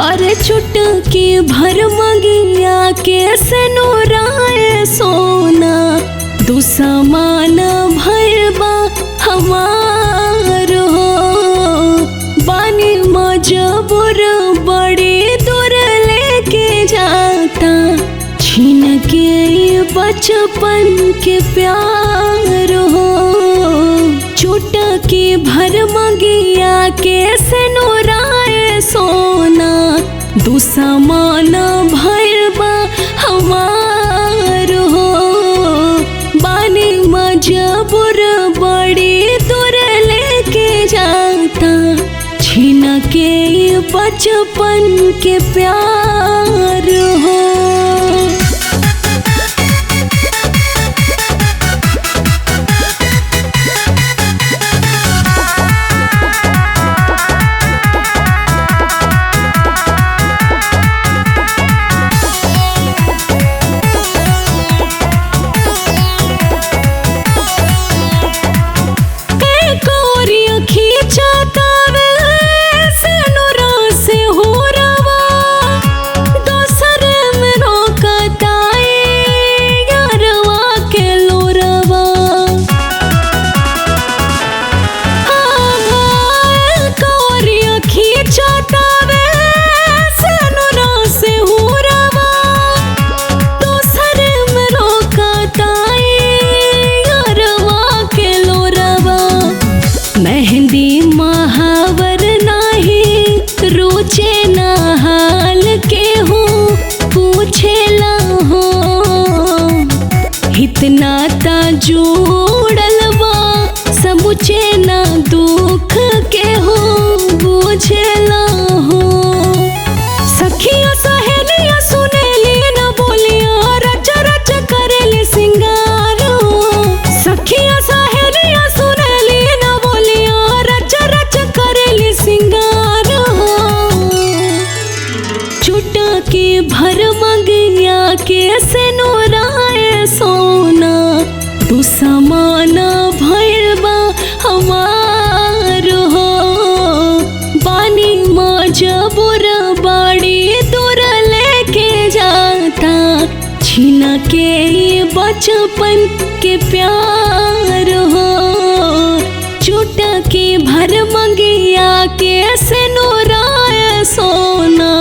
अरे चुटकी भर मंगिया के सनुराए सोना दुसमान भैरबा हमार हो। बानी मजबूर बड़ी दूर लेके जाता छीन के बचपन के प्यार हो। चुटकी भर मंगिया के सनुराए सोना दुसमान भैरबा हमार हो। बानी मजबूर बड़ी दूर लेके जाता छीन के बचपन के प्यार हो। मेहंदी महावर नाही रुचे ना हाल के हो पूछेला हो। इतना ता जोड़ल बा समुचे ना दुख के हो बुझेला हो। सखिया सहेलिया सुनेली ना बोलिया रच रच करेली सिंगार हो। सखिया सहेलिया सुनेली ना बोलिया रच रच करेली सिंगार हो। चुटकी भर मंगिया के सनुराए सोना दुसमान भैरबा हमार हो। बानी मजबूर बड़ी दूर लेके जाता छीन के बचपन के प्यार हो। चुटकी भर मंगिया के सनुराए सोना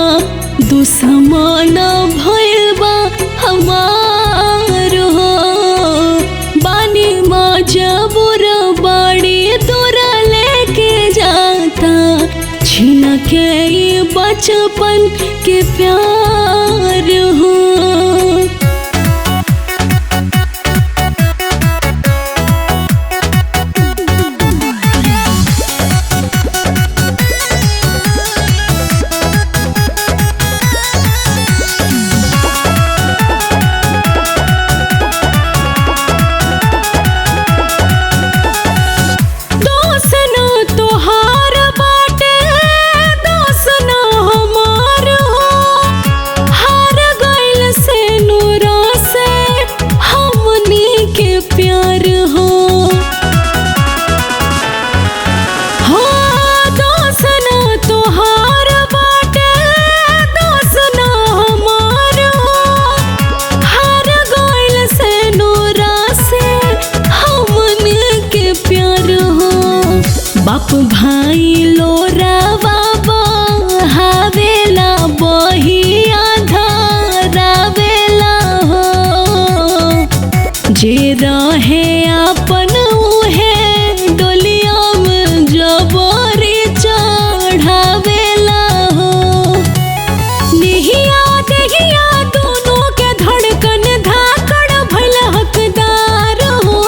दुसमान भैरबा हमार हो। बानी मजबूर बड़ी दूर लेके जाता छीन के बचपन के प्यार हो। बाप भाई लोरावा बहावेला बहिया धरावेला हो। जे रहे अपन उहे डोलिया में जबरी चढ़ावेला हो। निहिया देहिया दोनों के धड़कन धाकड़ भइल हकदार हो।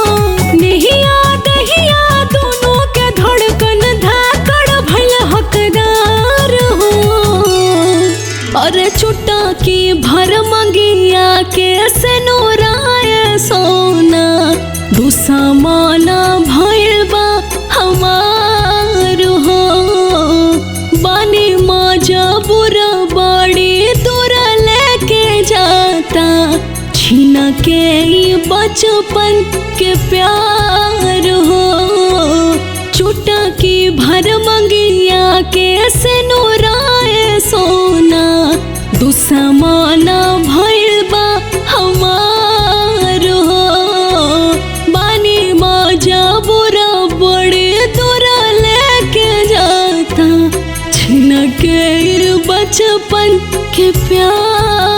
निहिया देहिया दोनों के धड़कन धाकड़ भइल हकदार हो। अरे चुटकी भर मंगिया के सनुराए सोना दुसमान भैरबा हमार हो। बानी मजबूर बड़ी दूर लेके जाता छीन के बचपन के प्यार हो। चुटकी भर मंगिया के सनुराए सोना दुश्मना भइल बा हमार हो। बानी मजा बुरा बड़े दूरा लेके जाता छिन के बचपन के प्यार